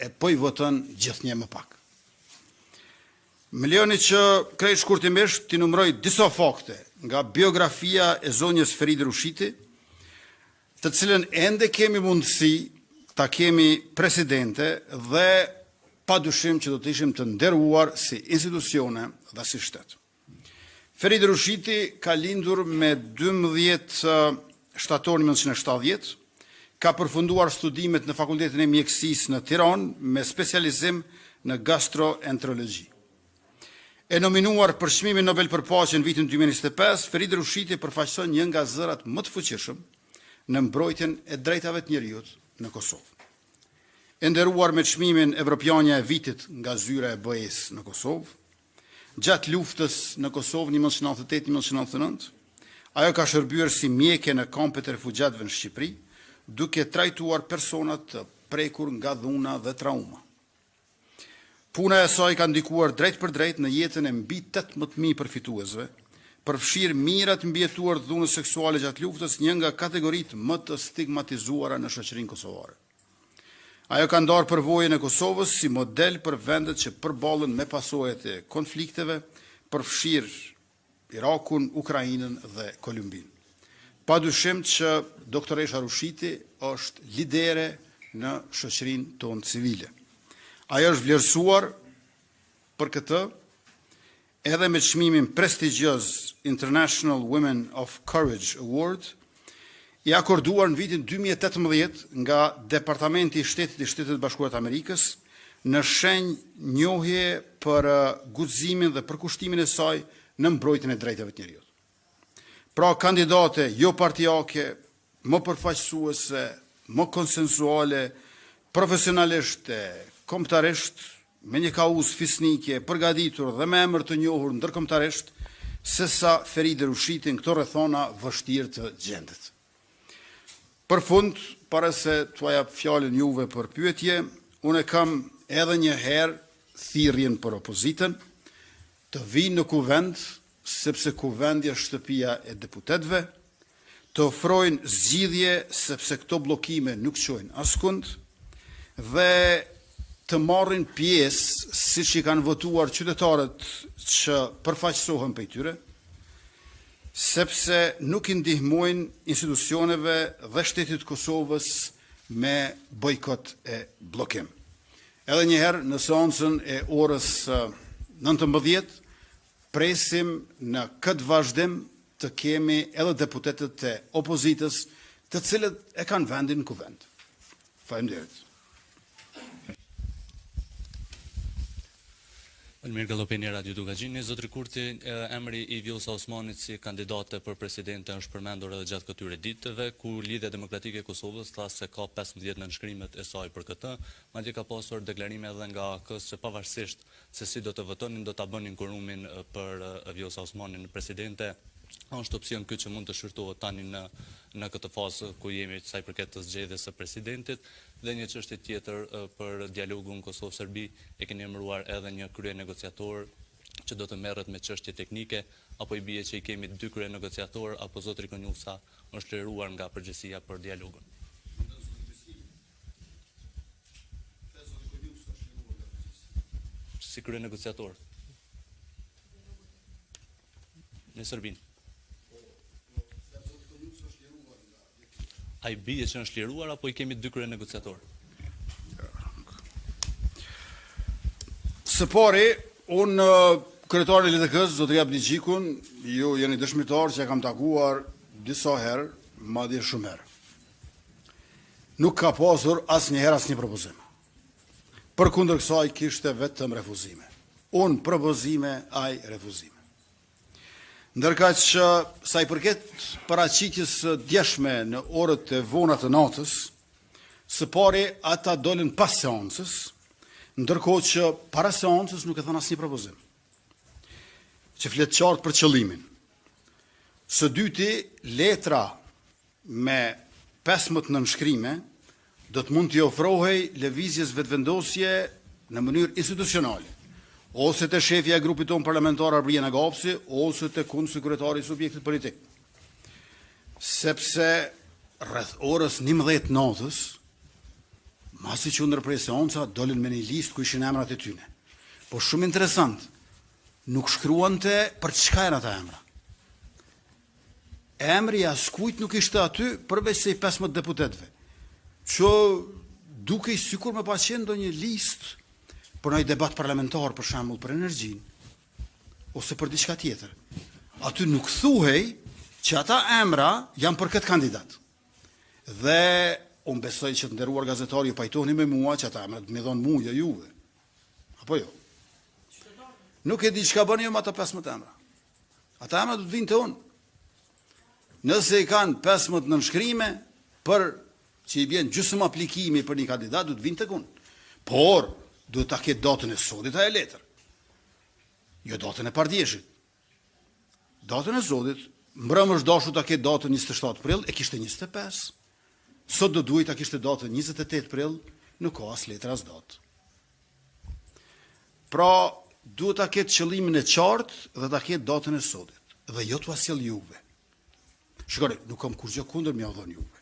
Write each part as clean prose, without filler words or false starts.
e po I votën gjithnjë më pak. Më lejoni që krejt shkurtimisht t'i numëroj disa fakte nga biografia e zonjës Feride Rushiti, të cilën ende kemi mundësi ta kemi presidente dhe padyshim që do të ishim të nderuar si institucione dhe si shtet. Feride Rushiti ka lindur me 12 shtator 1970, ka përfunduar studimet në Fakultetin e Mjekësisë në Tiranë me specializim në gastroenterologji. E nominuar për çmimin Nobel për paqen vitin 2025, Feride Rushiti përfaqëson një nga zërat më të fuqishëm në mbrojtjen e drejtave të njerëzit në Kosovë. E nderuar me çmimin Evropiania e vitit nga zyra e BE-s në Kosovë, gjatë luftës në Kosovë 1998-1999, ajo ka shërbyer si mjeke në kampet e refugjatëve në Shqipëri, duke trajtuar personat të prekur nga dhuna dhe trauma. Puna e saj ka ndikuar drejt për drejt në jetën e mbi 18.000 përfituesve, përfshirë mirat mbijetuar dhunës seksuale gjatë luftës, një nga kategoritë më të stigmatizuara në shoqërinë kosovare. Ajo ka ndarë përvojën e Kosovës si model për vendet që përballen me pasojat e konflikteve, përfshirë Irakun, Ukrainën dhe Kolumbinë. Padyshim që doktoresha Rushiti është lidere në shoqërinë tonë civile. Ajo është vlerësuar për këtë edhe me çmimin prestigjioz International Women of Courage Award, I akorduar në vitin 2018 nga Departamenti I Shtetit I Shtetit Bashkuar të Amerikës në shenjë njohje për guximin dhe përkushtimin e saj në mbrojtjen e drejtave të njerëzit. Pra kandidate jo partijake, më përfaqësuese, më konsensuale, profesionaliste, kombëtarisht, me një kauzë fisnike, përgatitur dhe me emër të njohur ndërkombëtarisht, sesa Feride Rushiti në këto rrethona vështirë të gjendet. Për fund, para se t'ua jap fjalën juve për pyetje, unë kam edhe një herë thirrjen për opozitën të vinë në kuvend, sepse kuvendi është shtëpia e deputetëve, të ofrojnë zgjidhje sepse këto bllokime nuk çojnë askund dhe të marrin pjesë siç I kanë votuar qytetarët që përfaqësohen prej tyre, sepse nuk I ndihmojnë institucioneve dhe shtetit Kosovës me bojkot e bllokim. Edhe një herë në seancën e orës 19 presim në këtë vazhdim të kemi edhe deputetët e opozitës, të cilët e kanë vendin në kuvend. Faleminderit. Mirë Gallopeni Radio Dukagjini, zotri Kurti, emri I Vjosa Osmanit si kandidate për presidente është përmendur edhe gjatë këtyre ditëve, ku Lidhja Demokratike e Kosovës tha se ka 15 nënshkrimet e saj për këtë, madje ka pasur deklarime edhe nga AK-s që pavarësisht se si do të votonin, do ta bënin kurumin për Vjosa Osmanin presidente. Është opsion ky që mund të shërtohet tani në këtë fazë ku jemi sa I përket të zgjedhjes së presidentit, dhe një çështje tjetër për dialogun Kosovë-Serbi, e keni emëruar edhe një krye negociator që do të merret me çështje teknike, apo I bie që I kemi 2 krye negociator, apo zotri Konjusa është liruar nga përgjegjësia për dialogun? Si krye negociator në Serbinë. A I bie që është liruar, apo I kemi 2 krye negociator? Së pari, unë kryetari I LDK-s, zotri Abdi Gjikun, ju jeni dëshmitar që kam takuar disa herë, madje shumë herë. Nuk ka pasur asnjëherë asnjë propozim. Përkundër kësaj kishte vetëm refuzime. Unë propozime, ai refuzime. Ndërka që sa I përket paraqitjes së djeshme në orët e vona të natës, së pari ata dolën pas seancës, ndërkohë që para seancës nuk e thënë asnjë propozim, që flet qartë për qëllimin. Së dyti, letra me 15 nënshkrime do të mund t'i ofrohej lëvizjes vetëvendosje në mënyrë institucionale, ose të shefja e grupit tonë parlamentar Arbria Nagapsi, ose të kryetari I subjektit politik. Sepse rreth orës 11 natës, Masi që ndërprej seanca, dolin me një listë ku ishin emrat e tyne. Po shumë interesant, nuk shkruante për çka janë ata emra. Emri askujt nuk ishte aty përveç se i 15 deputetëve, që duke i sikur me pasqen do një listë për një debat parlamentar, për shembull për energjinë, ose për diçka tjetër. Aty nuk thuhej që ata emra janë për këtë kandidat. Dhe unë besoj që të nderuar gazetari ju pajtoni me mua që ata emra të më dhonë mua, jo juve. Apo jo? Nuk e di çka bëni ju me ata 15 emra. Ata emra do të vinë te unë. Nëse i kanë 15 nënshkrime për që i vjen gjysmë aplikimi për një kandidat, do të vinë tek unë. Por duhet ta ketë datën e sodit ajo letër. Jo datën e pardjeshit. Datën e sodit, mbrëm është dashur ta ketë datën 27 prill, e kishte 25. Sot do duhet ta kishte datën 28 prill, nuk ka as letër as datë. Pra, duhet ta ketë qëllimin e qartë dhe ta ketë datën e sodit. Dhe jo t'ua sjell juve. Shikoni, nuk kam kurrë kundër m'ia dhon juve.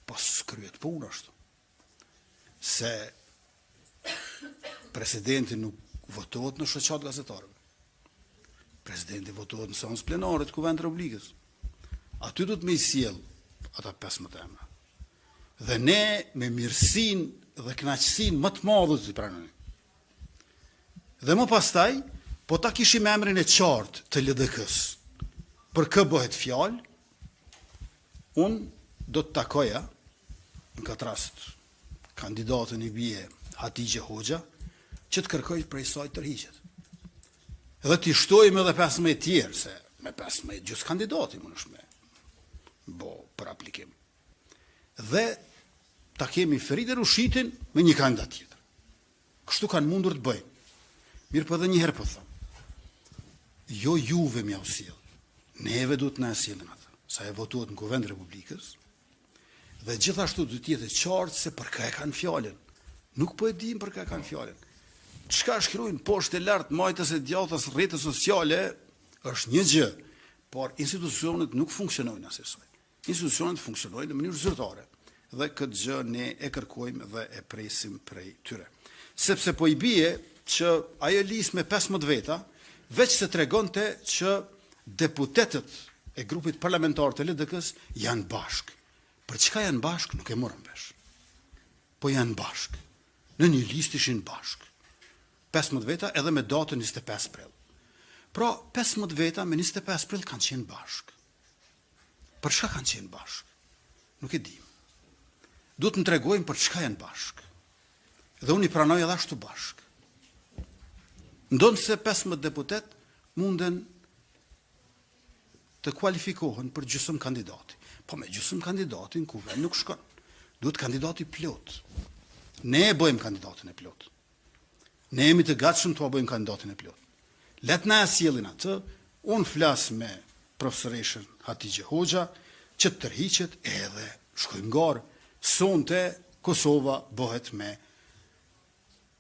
Po skryet punë ashtu. Se presidenti nuk votohet në shoqat gazetarëve. Presidenti votohet në seancë plenare të Kuvendit të Republikës. Aty do të më sjell ata 15 emra. Dhe ne me mirësinë dhe kënaqësinë më të madhe të pranojmë. Dhe më pastaj, po ta kishim emrin e qartë të LDK-s. Për kë bëhet fjalë, unë do të takoja, në këtë rast, kandidatën i bie Hatixhe Hoxha, që të kërkoj prej saj tërhiqet. Edhe t'i shtojmë edhe 15 tjerë, se me 15 gjysë kandidati më nëshme bo për aplikim. Dhe ta kemi Feridë Rushitin me një kandidat tjetër. Kështu kanë mundur të bëjmë. Mirë për dhe njëherë për thëmë. Jo juve mja u sjellë. Neve du të na sjellin atë. Sa e votuat në Kuvend Republikës. Dhe gjithashtu du t'jetë qartë se për ka e kanë fjallin. Nuk po e dim për ka e kanë fjallin. Çka shkruajnë poshtë e lartë majtës e djathtës rrjete sociale është një gjë, por institucionet nuk funksionojnë asaj. Institucionet funksionojnë në mënyrë zyrtare dhe këtë gjë ne e kërkojmë dhe e presim prej tyre. Sepse po i bie që ajo listë me 15 veta veç se tregonte që deputetët e grupit parlamentar të LDK-s janë bashkë. Për çka janë bashkë nuk e morëm vesh. Po janë bashkë. Në një listë ishin bashkë. 15 veta edhe me datën 25 prill. Pra 15 veta me 25 prill kanë qenë bashkë. Për çka kanë qenë bashkë? Nuk e dim. Duhet të tregojmë për çka janë bashkë. Dhe unë i pranoj edhe ashtu bashkë. Ndonë se 15 deputet munden të kualifikohen për gjysmë kandidati. Po me gjysmë kandidatin kuvend nuk shkon. Duhet kandidati plot. Ne e bëjmë kandidatin e plot. Ne jemi të gatshëm të bëjmë kandidatin e plot. Let na sjellin atë, unë flas me profesoreshën Hatixhe Hoxha, që të tërhiqet edhe shkojmë garë. Sonte Kosova bëhet me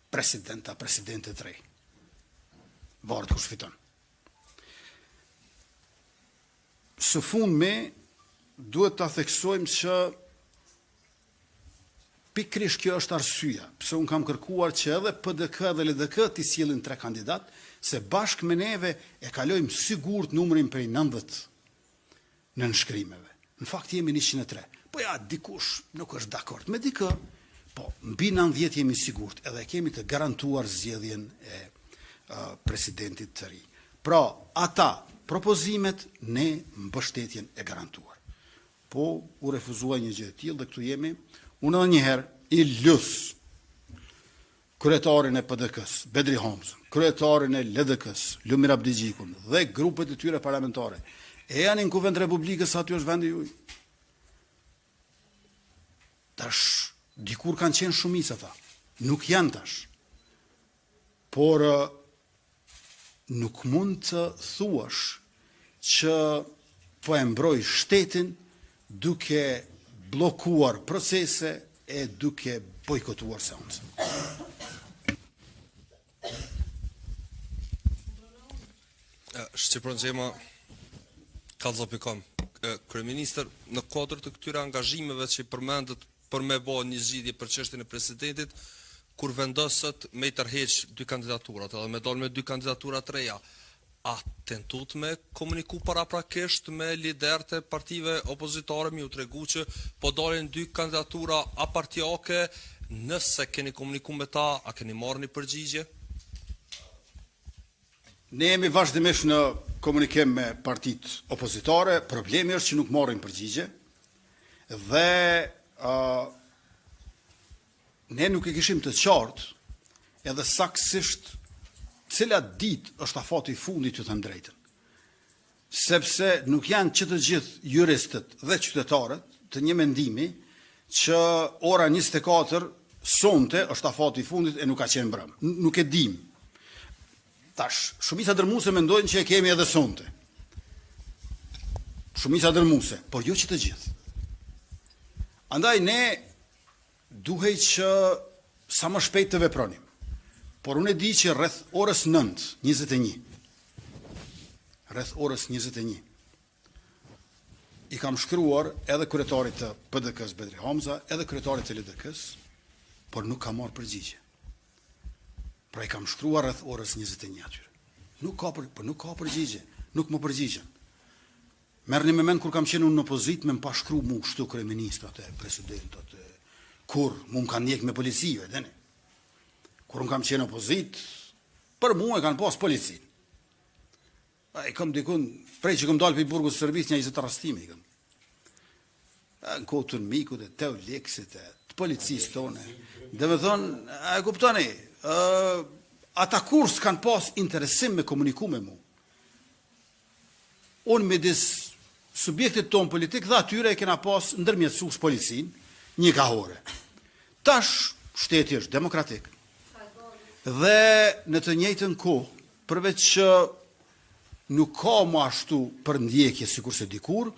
presidente të rej. Varet kush fiton. Së fundmi, duhet ta theksojmë që pikërisht kjo është arsyeja, pse unë kam kërkuar që edhe PDK dhe LDK t'i sjellin 3 kandidat, se bashkë me neve e kalojmë sigurt numrin prej 90 në nënshkrimeve. Në fakt jemi 103. Po ja, dikush nuk është dakord me dikë, po mbi 90 jemi sigurt, edhe kemi të garantuar zgjedhjen e presidentit të ri. Pra, ata propozimet ne mbështetjen e garantuar. Po, u refuzua një gjë e tillë dhe këtu jemi, unë edhe njëherë i lus kryetarin e PDK-s, Bedri Hamzën, kryetarin e LDK-s, Lumir Abdigjikun dhe grupet e tyre parlamentare. E janë në Kuvend Republikës, aty është vendi juaj. Tash, dikur kanë qenë shumica ata. Nuk janë tash. Por nuk mund të thuash që po e mbroj shtetin duke blokuar procese e duke bojkotuar seancën. Shqipëron Xhema Kallzo.com. Kryeministër, në kuadër të këtyre angazhimeve që i përmendët për me bë një zgjidhje për çështjen e presidentit, kur vendosët me i tërheq dy kandidaturat, edhe me dalë me dy kandidatura të reja, a tentut me komuniku paraprakisht me liderët e partive opozitare, mi u tregu që po dalin dy kandidatura apartiake, nëse keni komuniku me ta, a keni marrë një përgjigje? Ne jemi vazhdimisht në komunikim me partit opozitare, problemi është që nuk marrin përgjigje dhe ne nuk e kishim të qartë edhe saksisht cila ditë është afati i fundit, ju them drejtën. Sepse nuk janë që të gjithë juristët dhe qytetarët të një mendimi që ora 24 sonte është afati i fundit e nuk ka qenë brëm. Nuk e dim. Tash, shumica dërmuese mendojnë që e kemi edhe sonte. Shumica dërmuese, por jo që të gjithë. Andaj ne duhej që sa më shpejt të vepronim. Por unë e di që rreth orës 9:21, rreth orës 21, i kam shkruar edhe kryetarit të PDK-s Bedri Hamza, edhe kryetarit të LDK-s, por nuk ka marrë përgjigje. Pra i kam shkruar rreth orës 21 atyre. Nuk ka përgjigje, nuk më përgjigjen. Merrni me mend kur kam qenë unë në opozitë, më pa shkruar mu kështu kryeministrat e presidentët, kur mu më kanë njek me policive, deni. Kur unë kam qenë opozit, për mu e kanë pas policin. I kam dikun, prej që kam dalë për i burgu së servis, një 20 rastime i kam. Në kotën mikut e te u leksit e të policisë tonë. Dhe me thonë, e kuptoni, ata kur s'kan pas interesim me komuniku me mu. Unë me disë subjektit tonë politik dhe atyre e kena pas ndërmjetësus policin, një kahore. Tash, shteti është demokratik. Dhe në të njëjtën kohë, përveç që nuk ka më ashtu për ndjekje sikur se dikur,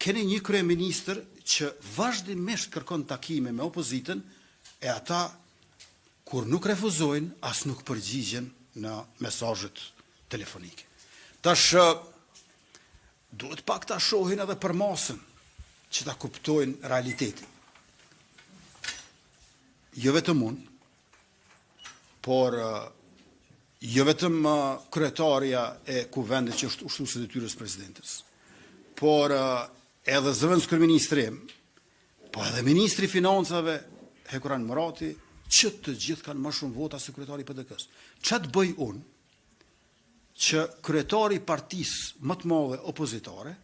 keni një kryeministër që vazhdimisht kërkon takime me opozitën e ata kur nuk refuzojnë, as nuk përgjigjen në mesazhet telefonike. Tash duhet pak ta shohin edhe për masën që ta kuptojnë realitetin. Jo vetëm unë, por jo vetëm kryetaria e kuvendit që është ushtues i detyrës presidentes, por edhe zëvendës kryeministri, po edhe ministri i financave Hekuran Murati, që të gjithë kanë më shumë vota se kryetari i PDK-s. Çfarë bëj unë që kryetari i partisë më të madhe opozitare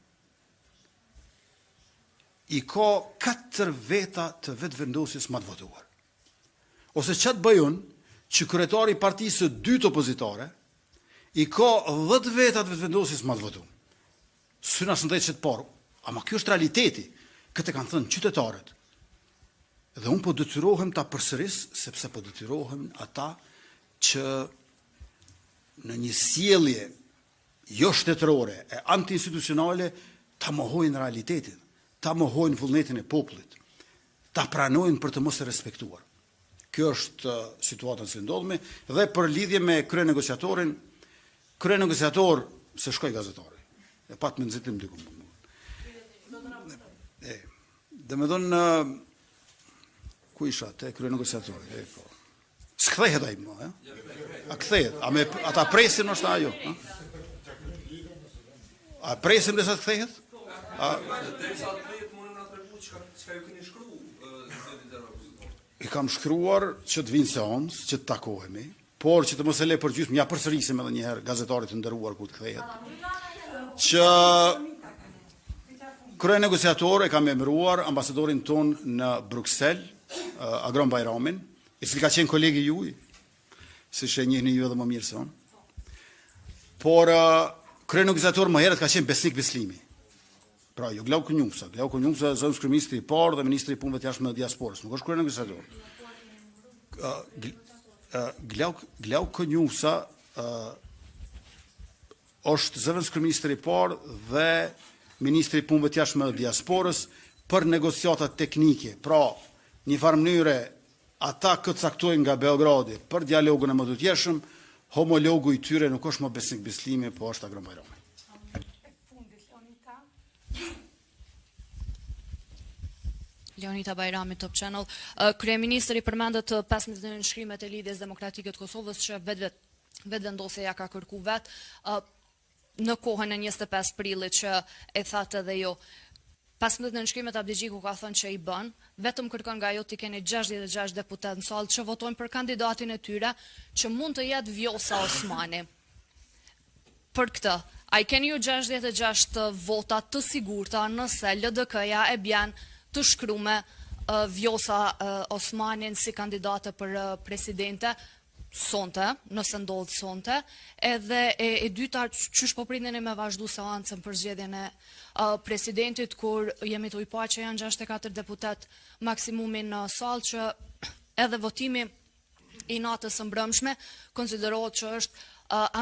i ka 4 veta të vetëvendosjes më të votuar. Ose çfarë bëj unë që kryetari i partisë së dytë opozitare i ka 10 veta të vetëvendosjes më të votuar. Syna së ndaj që të parë, ama kjo është realiteti, këtë kanë thënë qytetarët. Dhe unë po detyrohem ta përsëris, sepse po detyrohem ata që në një sjellje jo shtetërore e anti-institucionale ta mohojnë realitetin, ta mohojnë vullnetin e popullit, ta pranojnë për të mos e respektuar. Kjo është situata që ndodhemi dhe për lidhje me kryenegociatorin, kryenegociator se shkoi gazetari. E pat me nxitim diku. Dhe me thonë ku isha te kryenegociatori, po. S'kthehet ai më, A kthehet? Ata presin është ajo, A presim derisa të kthehet? I kam shkruar që të vinë seancë, që të takohemi, por që të mos e le për gjysmë, ja përsërisim edhe një herë gazetarit të nderuar ku të kthehet. Që kryenegociator e kam emëruar ambasadorin ton në Bruxelles, Agron Bajramin, i cili ka qenë kolegi juaj, si që e njihni ju edhe më mirë se unë. Por kryenegociator më herët ka qenë Besnik Bislimi. Pra, jo Glau Kënjumsa. Glau Kënjumsa është zëvendës kryeministri i parë dhe ministri i punëve të jashtme të diasporës. Nuk është kryenegociator. Glau Kënjumsa është zëvendës kryeministri i parë dhe ministri i punëve të jashtme të diasporës për negociata teknike. Pra, një farë mënyre ata këtë caktojnë nga Beogradi për dialogun e mëdhutjeshëm, homologu i tyre nuk është më Besnik Bislimi, po është Agron Bajrami. Leonita Bajrami, Top Channel. Kryeministri përmendet 15 nënshkrimet e Lidhjes Demokratike të Kosovës që vetvendosja ja ka kërku vet në kohën e 25 prillit që e thatë edhe jo. 15 nënshkrimet Abdi Gjiku ka thënë që i bën, vetëm kërkon nga jo t'i keni 66 deputet në sallë që votojnë për kandidatin e tyre që mund të jetë Vjosa Osmani. Për këtë, a i keni ju 66 vota të sigurta nëse LDK-ja e bjen të shkrume Vjosa Osmanin si kandidate për presidente sonte, nëse ndodhë sonte, edhe e dyta qysh po priteni me vazhdu seancën për zgjedhjen e presidentit, kur jemi të ujpa që janë 64 deputet maksimumin në sallë që edhe votimi i natës së mbrëmshme konsiderohet që është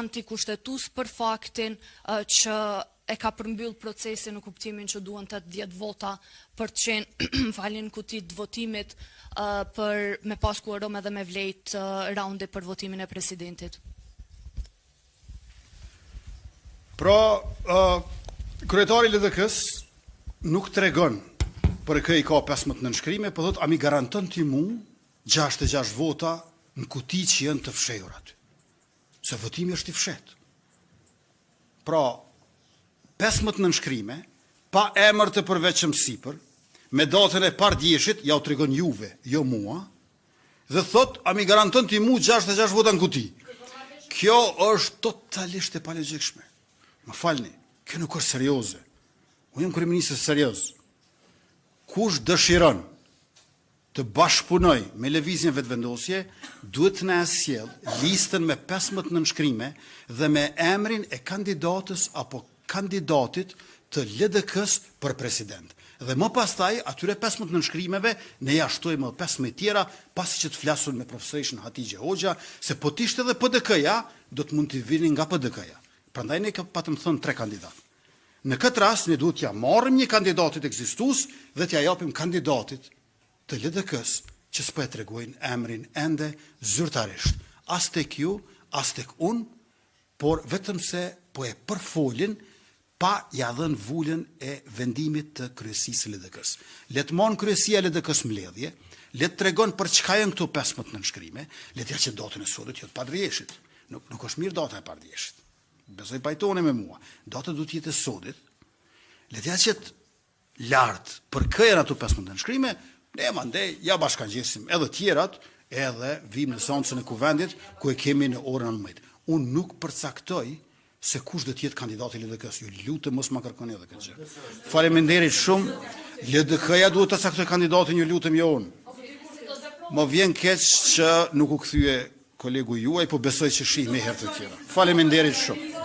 antikushtetues për faktin që e ka përmbyll procesin në kuptimin që duhen 80 vota për të qenë falin kutit votimit për me pas kuorum edhe me vlejt raundi për votimin e presidentit. Pra, kryetari LDK-s nuk tregon për kë i ka 15 nënshkrime, po thot a mi garanton ti mu 66 vota në kuti që janë të fshehur aty. Se votimi është i fshet. Pra, 15 nënshkrime, pa emër të përveçëm sipër, me datën e pardjeshit, ja u tregon juve, jo mua, dhe thot, a mi garanton ti mu 66 vota në kuti. Kjo është totalisht e palogjikshme. Më falni, kjo nuk është serioze. Unë jam kryeministër serioz. Kush dëshiron të bashkëpunoj me lëvizjen vetvendosje, duhet të na sjell listën me 15 nënshkrime dhe me emrin e kandidatës apo kandidatit të LDK-s për president. Dhe më pastaj, atyre 15 nënshkrimeve, ne ja shtojmë 15 tjera, pasi që të flasun me profesorishin Hatigje Hoxha, se po t'ishte edhe PDK-ja, do të mund t'i vinin nga PDK-ja. Prandaj ne patëm thënë 3 kandidat. Në këtë rast, ne duhet t'ja marrim një kandidatit ekzistus dhe t'ja japim kandidatit të LDK-s që s'po e tregojnë emrin ende zyrtarisht. As tek ju, as tek unë, por vetëm se po e përfolin pa ja dhënë vullën e vendimit të kryesisë LDK-s. Le të marrë kryesia LDK-s mbledhje, le të tregon për çka janë këto 15 nënshkrime, le të ja që datën e sotët jo të pardjeshit. Nuk është mirë data e pardjeshit. Besoj pajtoni me mua. Data duhet të jetë e sodit. Le të ja që lartë për kë janë ato 15 nënshkrime, ne mandej ja bashkangjesim edhe tjerat, edhe vim në seancën e kuvendit ku e kemi në orën 19. Unë nuk përcaktoj se kush do të jetë kandidati i LDK-s. Ju lutem mos ma kërkoni edhe këtë gjë. Faleminderit shumë. LDK-ja duhet ta caktoj kandidatin, ju lutem jo unë. Më vjen keq që nuk u kthye kolegu juaj, po besoj që shih me herë të tjera. Faleminderit shumë.